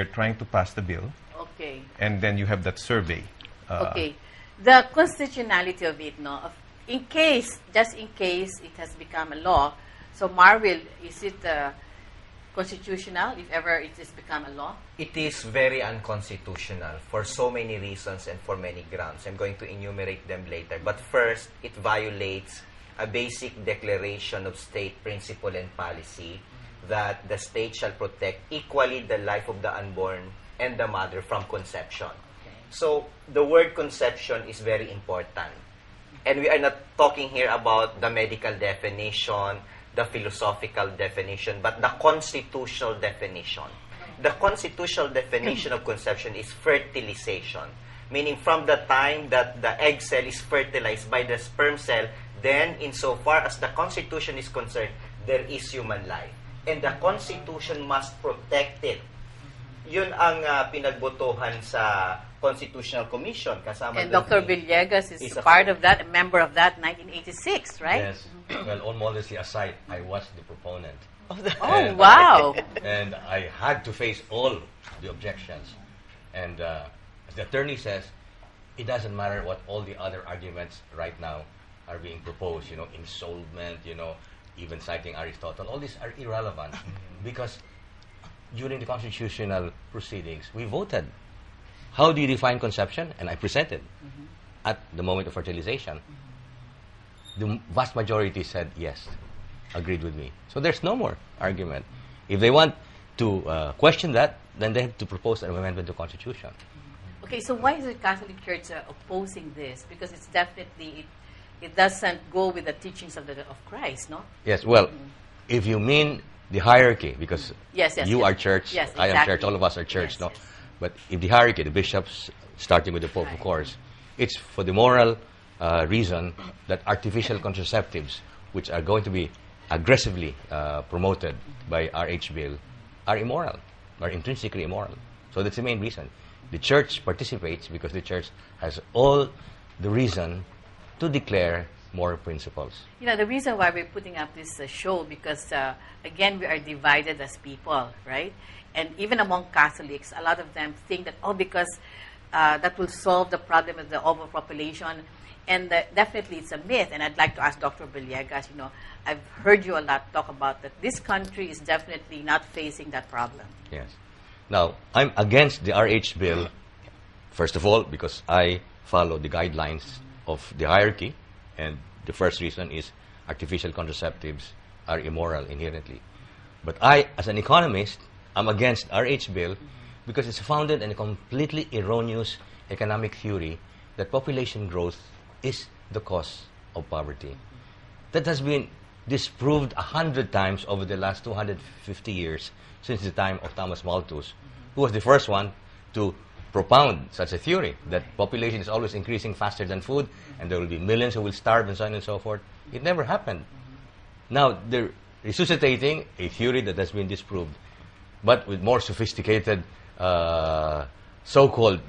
We're trying to pass the bill. Okay. And then you have that survey. Okay. The constitutionality of it, no? In case, just in case it has become a law, so Marvel, is it constitutional if ever it has become a law? It is very unconstitutional for so many reasons and for many grounds. I'm going to enumerate them later. But first, it violates a basic declaration of state principle and policy that the state shall protect equally the life of the unborn and the mother from conception. Okay. So, the word conception is very important. And we are not talking here about the medical definition, the philosophical definition, but the constitutional definition. The constitutional definition of conception is fertilization, meaning from the time that the egg cell is fertilized by the sperm cell, then insofar as the Constitution is concerned, there is human life. And the Constitution must protect it. Yun ang pinagbotohan sa Constitutional Commission. Kasama and Dr. Villegas is a part of that, a member of that 1986, right? Yes. Well, all modesty aside, I was the proponent. Oh, wow. And I had to face all the objections. And as the attorney says, it doesn't matter what all the other arguments right now are being proposed, ensoulment, even citing Aristotle. All these are irrelevant because during the constitutional proceedings, we voted. How do you define conception? And I presented at the moment of fertilization. The vast majority said yes, agreed with me. So there's no more argument. If they want to question that, then they have to propose an amendment to the Constitution. Okay, so why is the Catholic Church opposing this? Because it's definitely, it doesn't go with the teachings of Christ, no? Yes, well, if you mean the hierarchy, because yes, you are church, yes, I am church, all of us are church, yes, no? Yes. But if the hierarchy, the bishops, starting with the Pope, of course, it's for the moral reason that artificial contraceptives, which are going to be aggressively promoted by RH Bill, are immoral, are intrinsically immoral. So that's the main reason. The church participates because the church has all the reason to declare moral principles. The reason why we're putting up this show, because again, we are divided as people, right? And even among Catholics, a lot of them think that, because that will solve the problem of the overpopulation. And definitely it's a myth. And I'd like to ask Dr. Villegas, I've heard you a lot talk about that this country is definitely not facing that problem. Yes. Now, I'm against the RH Bill, first of all, because I follow the guidelines of the hierarchy. And the first reason is artificial contraceptives are immoral inherently. But I, as an economist, I'm against RH Bill because it's founded in a completely erroneous economic theory that population growth is the cause of poverty. That has been disproved 100 times over the last 250 years since the time of Thomas Malthus, who was the first one to propound such a theory, that population is always increasing faster than food, and there will be millions who will starve, and so on and so forth. It never happened. Now, they're resuscitating a theory that has been disproved, but with more sophisticated so-called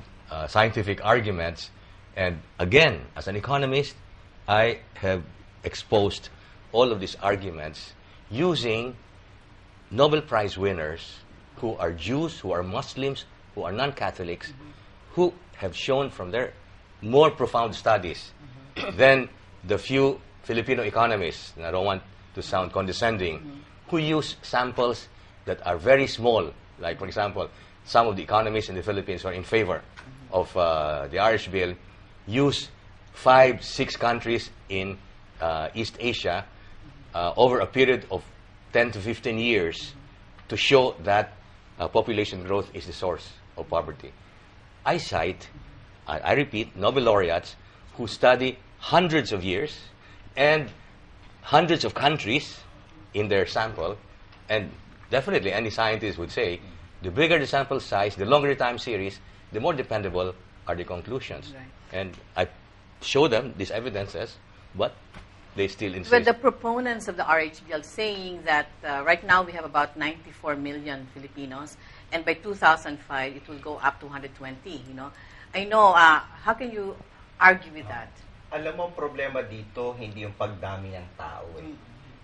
scientific arguments. And again, as an economist, I have exposed all of these arguments using Nobel Prize winners who are Jews, who are Muslims, who are non-Catholics, who have shown from their more profound studies than the few Filipino economists, and I don't want to sound condescending, who use samples that are very small. Like, for example, some of the economists in the Philippines who are in favor of the RH Bill use 5, 6 countries in East Asia over a period of 10 to 15 years to show that population growth is the source of poverty. I cite, I repeat, Nobel laureates who study hundreds of years and hundreds of countries in their sample, and definitely any scientist would say the bigger the sample size, the longer the time series, the more dependable are the conclusions. Right. And I show them these evidences, but they still insist. But the proponents of the RH Bill saying that right now we have about 94 million Filipinos, and by 2005 it will go up to 120. I know. How can you argue with that? Alam mo, problema dito, hindi yung pagdami ng tao.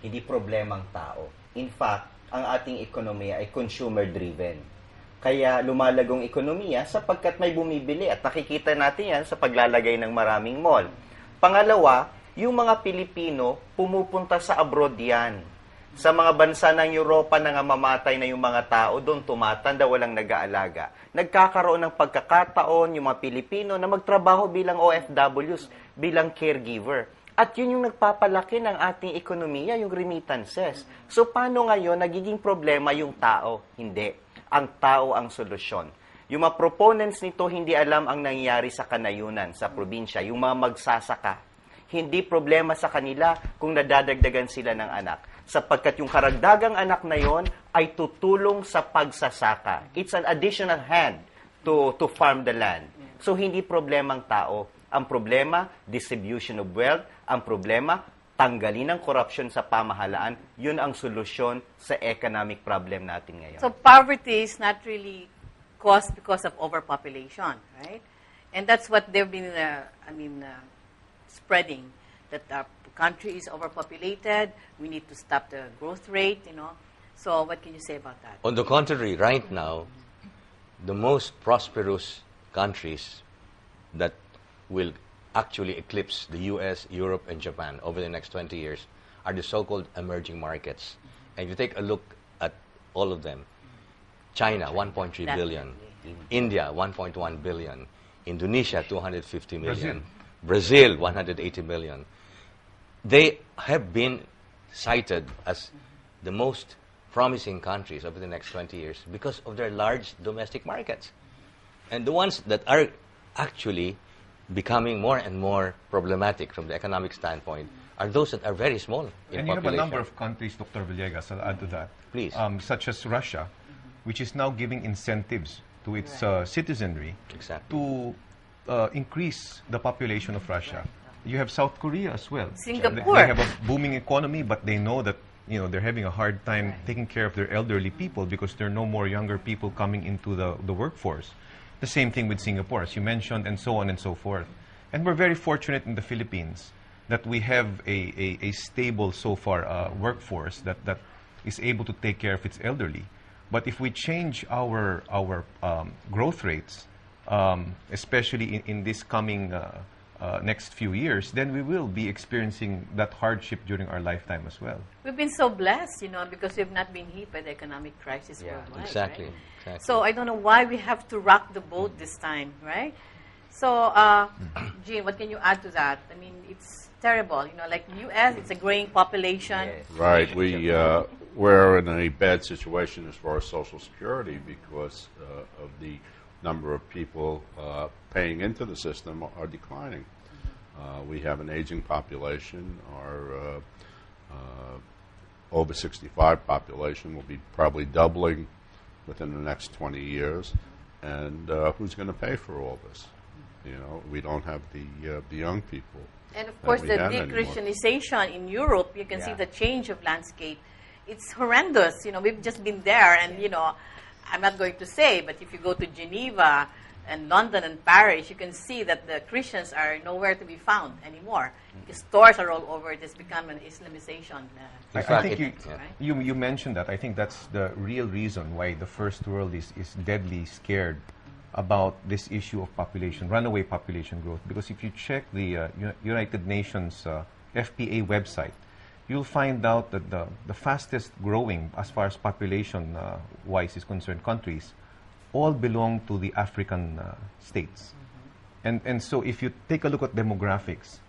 Hindi problemang tao. In fact, ang ating ekonomiya ay consumer-driven. Kaya lumalagong ekonomiya sapagkat may bumibili at nakikita natin yan sa paglalagay ng maraming mall. Pangalawa, yung mga Pilipino pumupunta sa abroad yan. Sa mga bansa ng Europa na nga mamatay na yung mga tao doon, tumatanda, walang nag-aalaga. Nagkakaroon ng pagkakataon yung mga Pilipino na magtrabaho bilang OFWs, bilang caregiver. At yun yung nagpapalaki ng ating ekonomiya, yung remittances. So paano ngayon nagiging problema yung tao? Hindi. Ang tao ang solusyon. Yung mga proponents nito hindi alam ang nangyayari sa kanayunan, sa probinsya, yung mga magsasaka. Hindi problema sa kanila kung nadadagdagan sila ng anak. Sapagkat yung karagdagang anak na yon ay tutulong sa pagsasaka. It's an additional hand to farm the land. So hindi problemang tao. Ang problema, distribution of wealth. Ang problema, tanggalin ang corruption sa pamahalaan. Yun ang solusyon sa economic problem natin ngayon. So poverty is not really caused because of overpopulation, right? And that's what they've been, spreading, that our country is overpopulated, we need to stop the growth rate, So what can you say about that? On the contrary, right now, the most prosperous countries that will actually eclipse the US, Europe, and Japan over the next 20 years are the so-called emerging markets. And if you take a look at all of them, China, 1.3 billion. India, 1.1 billion. Indonesia, 250 million. Brazil, 180 million. They have been cited as the most promising countries over the next 20 years because of their large domestic markets. And the ones that are actually becoming more and more problematic from the economic standpoint are those that are very small in And you have a population. number of countries, Dr. Villegas, I'll add to that. Please. Such as Russia, which is now giving incentives to its citizenry Exactly. to increase the population of Russia. You have South Korea as well. Singapore. They have a booming economy, but they know that they're having a hard time taking care of their elderly people because there are no more younger people coming into the workforce. The same thing with Singapore, as you mentioned, and so on and so forth. And we're very fortunate in the Philippines that we have a stable, so far, workforce that is able to take care of its elderly. But if we change our growth rates, especially in this coming next few years, then we will be experiencing that hardship during our lifetime as well. We've been so blessed, because we've not been hit by the economic crisis Yeah, worldwide. Exactly. Right? Exactly. So I don't know why we have to rock the boat this time, right? So, Jean, what can you add to that? I mean, it's terrible. Like U.S., it's a growing population. Yes. Right. We're in a bad situation as far as Social Security because of the number of people paying into the system are declining. We have an aging population. Our over 65 population will be probably doubling within the next 20 years. And who's going to pay for all this? We don't have the young people. And of course, we the have anymore. de-Christianization in Europe, you can see Yeah. the change of landscape. It's horrendous. We've just been there, and I'm not going to say, but if you go to Geneva and London and Paris, you can see that the Christians are nowhere to be found anymore. The stores are all over. It has become an Islamization. I fact, think it- you mentioned that. I think that's the real reason why the first world is deadly scared about this issue of runaway population growth. Because if you check the United Nations FPA website, you'll find out that the fastest growing, as far as population-wise is concerned, countries, all belong to the African states. And so if you take a look at demographics,